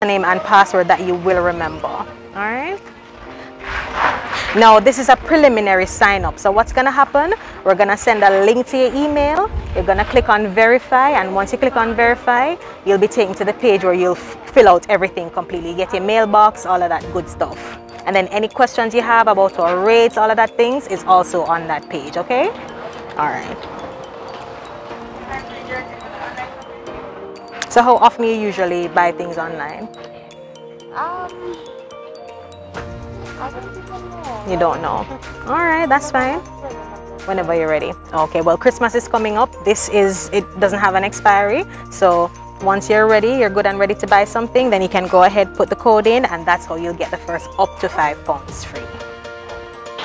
name and password that you will remember. All right. Now this is a preliminary sign up. So what's gonna happen? We're gonna send a link to your email. You're gonna click on verify, and once you click on verify, you'll be taken to the page where you'll fill out everything completely. You get your mailbox, all of that good stuff. And then any questions you have about our rates, all of that things is also on that page. Okay. All right. So how often you usually buy things online? You don't know. All right, that's fine. Whenever you're ready. Okay, well, Christmas is coming up. It doesn't have an expiry. So once you're ready, you're good and ready to buy something, then you can go ahead, put the code in, and that's how you'll get the first up to £5 free.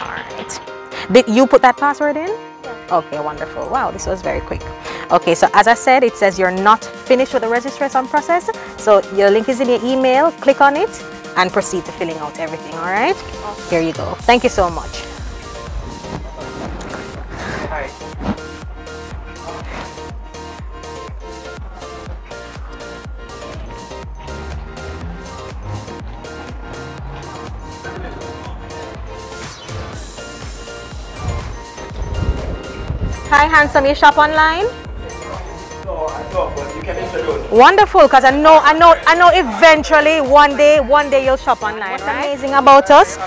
All right. Did you put that password in? Okay, wonderful. Wow, this was very quick. Okay, so as I said, it says you're not finished with the registration process. So your link is in your email. Click on it and proceed to filling out everything. All right? Okay. Here you go. Thank you so much. Hi. Hi, handsome. You shop online? No, I don't, but you can introduce. Wonderful, because I know eventually one day you'll shop online. What's amazing about us?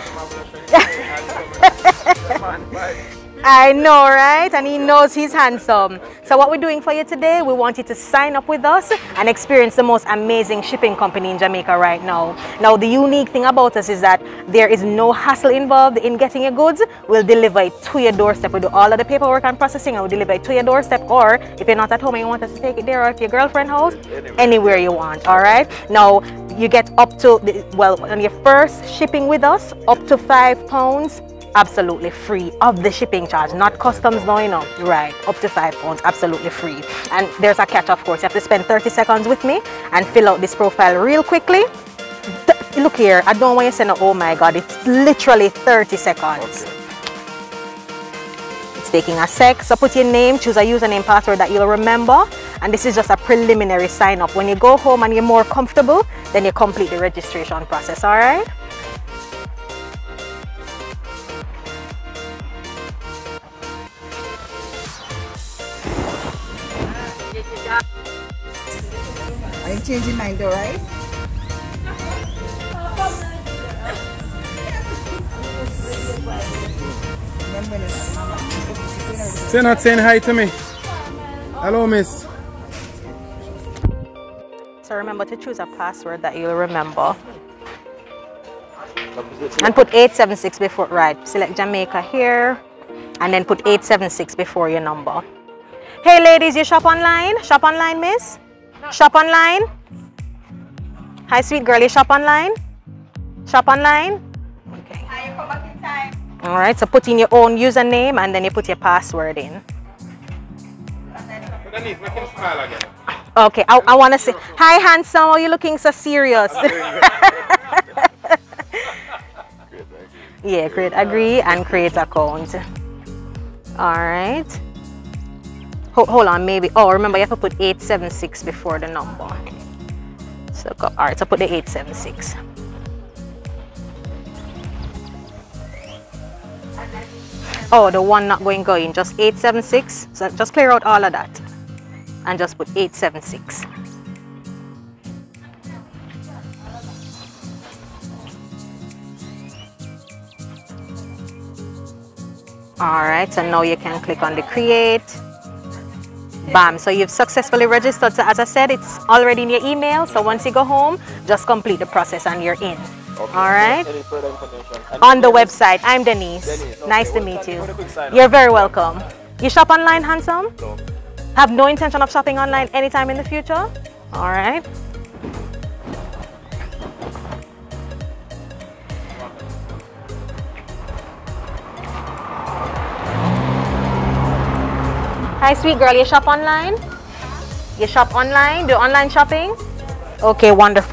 I know, right? And he knows he's handsome. So what we're doing for you today, we want you to sign up with us and experience the most amazing shipping company in Jamaica right now. Now, the unique thing about us is that there is no hassle involved in getting your goods. We'll deliver it to your doorstep. We do all of the paperwork and processing, and we'll deliver it to your doorstep. Or if you're not at home and you want us to take it there, or if your girlfriend's house, anywhere you want. All right. Now, you get up to, on your first shipping with us, up to £5. Absolutely free of the shipping charge, not customs now, you know. Right, up to £5, absolutely free. And there's a catch, of course. You have to spend 30 seconds with me and fill out this profile real quickly. Look here, I don't want you to say no, oh my God, it's literally 30 seconds. Okay. It's taking a sec, so put your name, choose a username, password that you'll remember. And this is just a preliminary sign up. When you go home and you're more comfortable, then you complete the registration process, all right? Are you changing mind though, right? You're not saying hi to me. Hello, miss. So remember to choose a password that you'll remember. And put 876 before, right. Select Jamaica here. And then put 876 before your number. Hey ladies, you shop online? Shop online, miss? Shop online? Hi, sweet girl, you shop online? Shop online? Okay. Hi, you come back in time. All right, so put in your own username and then you put your password in. Denise, make him smile again. Okay, I want to say, hi, handsome, are you looking so serious? Yeah, create agree and create account. All right. Hold on, maybe. Oh, remember you have to put 876 before the number. So go. All right, so put the 876. Oh, the one not going just 876. So just clear out all of that and just put 876. All right, so now you can click on the create. Bam, so you've successfully registered. So as I said, it's already in your email. So once you go home, just complete the process and you're in. Okay. All right. Any further information? On the website. I'm Denise. Okay. Nice to meet you. You're very welcome. You shop online, handsome? No. Have no intention of shopping online anytime in the future? All right. Hi, sweet girl, you shop online? You shop online? Do online shopping? Okay, wonderful.